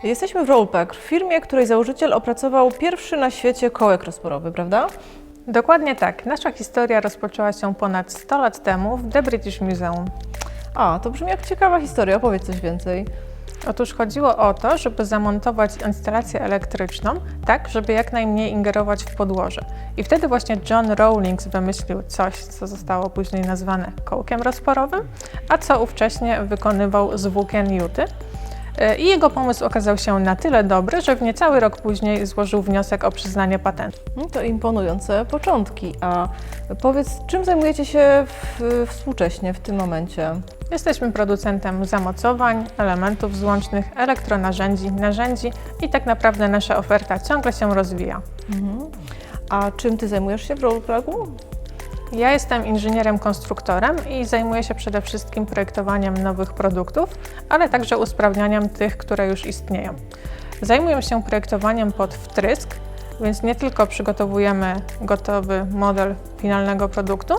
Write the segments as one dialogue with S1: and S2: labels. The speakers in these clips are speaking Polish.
S1: Jesteśmy w Rollpack, w firmie, której założyciel opracował pierwszy na świecie kołek rozporowy, prawda?
S2: Dokładnie tak. Nasza historia rozpoczęła się ponad 100 lat temu w The British Museum.
S1: A, to brzmi jak ciekawa historia, opowiedz coś więcej.
S2: Otóż chodziło o to, żeby zamontować instalację elektryczną tak, żeby jak najmniej ingerować w podłoże. I wtedy właśnie John Rawlings wymyślił coś, co zostało później nazwane kołkiem rozporowym, a co ówcześnie wykonywał z włókien juty. I jego pomysł okazał się na tyle dobry, że w niecały rok później złożył wniosek o przyznanie patentu.
S1: To imponujące początki. A powiedz, czym zajmujecie się współcześnie w tym momencie?
S2: Jesteśmy producentem zamocowań, elementów złącznych, elektronarzędzi, narzędzi i tak naprawdę nasza oferta ciągle się rozwija.
S1: A czym ty zajmujesz się w Rollpacku?
S2: Ja jestem inżynierem konstruktorem i zajmuję się przede wszystkim projektowaniem nowych produktów, ale także usprawnianiem tych, które już istnieją. Zajmuję się projektowaniem pod wtrysk, więc nie tylko przygotowujemy gotowy model finalnego produktu,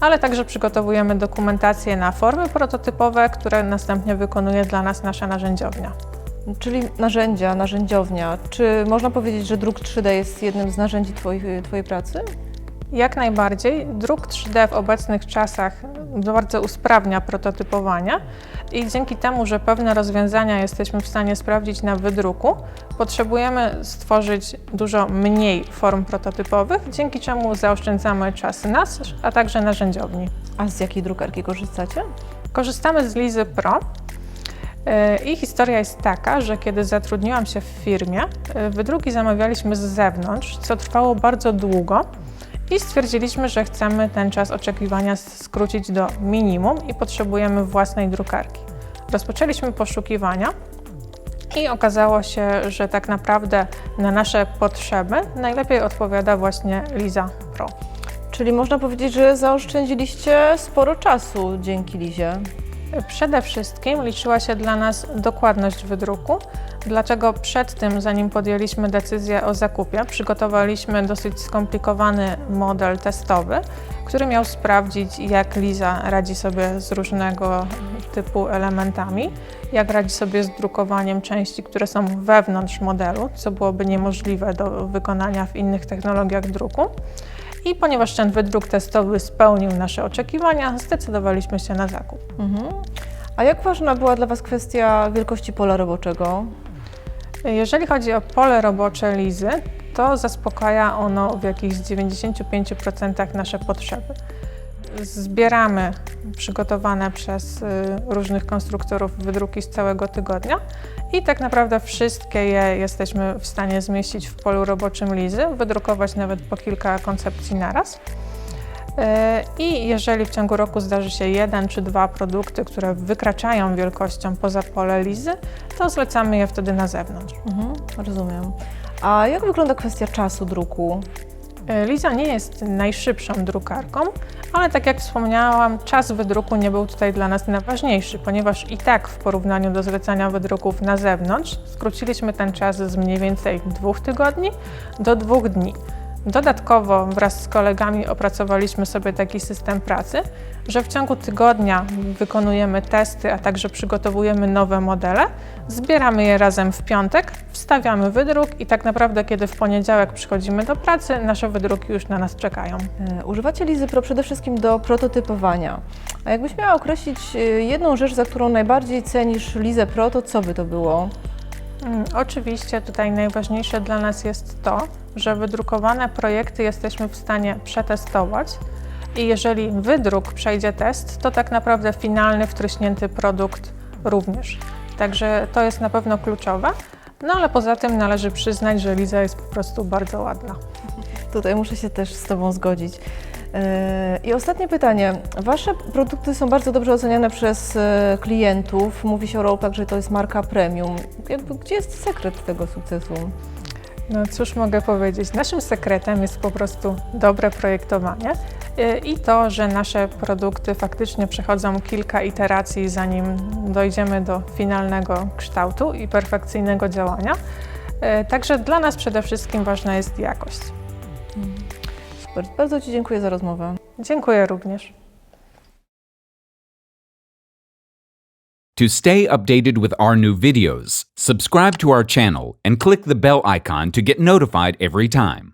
S2: ale także przygotowujemy dokumentację na formy prototypowe, które następnie wykonuje dla nas nasza narzędziownia.
S1: Czyli narzędzia, narzędziownia. Czy można powiedzieć, że druk 3D jest jednym z narzędzi twojej pracy?
S2: Jak najbardziej. Druk 3D w obecnych czasach bardzo usprawnia prototypowanie i dzięki temu, że pewne rozwiązania jesteśmy w stanie sprawdzić na wydruku, potrzebujemy stworzyć dużo mniej form prototypowych, dzięki czemu zaoszczędzamy czas nas, a także narzędziowni.
S1: A z jakiej drukarki korzystacie?
S2: Korzystamy z Lizy Pro. I historia jest taka, że kiedy zatrudniłam się w firmie, wydruki zamawialiśmy z zewnątrz, co trwało bardzo długo. I stwierdziliśmy, że chcemy ten czas oczekiwania skrócić do minimum i potrzebujemy własnej drukarki. Rozpoczęliśmy poszukiwania i okazało się, że tak naprawdę na nasze potrzeby najlepiej odpowiada właśnie Liza Pro.
S1: Czyli można powiedzieć, że zaoszczędziliście sporo czasu dzięki Lizie.
S2: Przede wszystkim liczyła się dla nas dokładność wydruku, dlaczego przed tym, zanim podjęliśmy decyzję o zakupie, przygotowaliśmy dosyć skomplikowany model testowy, który miał sprawdzić, jak Liza radzi sobie z różnego typu elementami, jak radzi sobie z drukowaniem części, które są wewnątrz modelu, co byłoby niemożliwe do wykonania w innych technologiach druku. I ponieważ ten wydruk testowy spełnił nasze oczekiwania, zdecydowaliśmy się na zakup.
S1: A jak ważna była dla Was kwestia wielkości pola roboczego?
S2: Jeżeli chodzi o pole robocze Lizy, to zaspokaja ono w jakichś 95% nasze potrzeby. Zbieramy przygotowane przez różnych konstruktorów wydruki z całego tygodnia i tak naprawdę wszystkie je jesteśmy w stanie zmieścić w polu roboczym Lizy, wydrukować nawet po kilka koncepcji naraz. I jeżeli w ciągu roku zdarzy się 1 czy 2 produkty, które wykraczają wielkością poza pole Lizy, to zlecamy je wtedy na zewnątrz.
S1: Rozumiem. A jak wygląda kwestia czasu druku?
S2: Liza nie jest najszybszą drukarką, ale tak jak wspomniałam, czas wydruku nie był tutaj dla nas najważniejszy, ponieważ i tak w porównaniu do zlecania wydruków na zewnątrz skróciliśmy ten czas z mniej więcej 2 tygodni do 2 dni. Dodatkowo wraz z kolegami opracowaliśmy sobie taki system pracy, że w ciągu tygodnia wykonujemy testy, a także przygotowujemy nowe modele, zbieramy je razem w piątek, wstawiamy wydruk i tak naprawdę kiedy w poniedziałek przychodzimy do pracy, nasze wydruki już na nas czekają.
S1: Używacie Lizy Pro przede wszystkim do prototypowania. A jakbyś miała określić jedną rzecz, za którą najbardziej cenisz Lizę Pro, to co by to było?
S2: Oczywiście tutaj najważniejsze dla nas jest to, że wydrukowane projekty jesteśmy w stanie przetestować i jeżeli wydruk przejdzie test, to tak naprawdę finalny, wtryśnięty produkt również. Także to jest na pewno kluczowe, no ale poza tym należy przyznać, że Liza jest po prostu bardzo ładna.
S1: Tutaj muszę się też z Tobą zgodzić. I ostatnie pytanie. Wasze produkty są bardzo dobrze oceniane przez klientów. Mówi się o Rollpack, że to jest marka premium. Gdzie jest sekret tego sukcesu?
S2: No cóż mogę powiedzieć, naszym sekretem jest po prostu dobre projektowanie i to, że nasze produkty faktycznie przechodzą kilka iteracji, zanim dojdziemy do finalnego kształtu i perfekcyjnego działania. Także dla nas przede wszystkim ważna jest jakość.
S1: Super, bardzo Ci dziękuję za rozmowę.
S2: Dziękuję również.
S3: To stay updated with our new videos, subscribe to our channel and click the bell icon to get notified every time.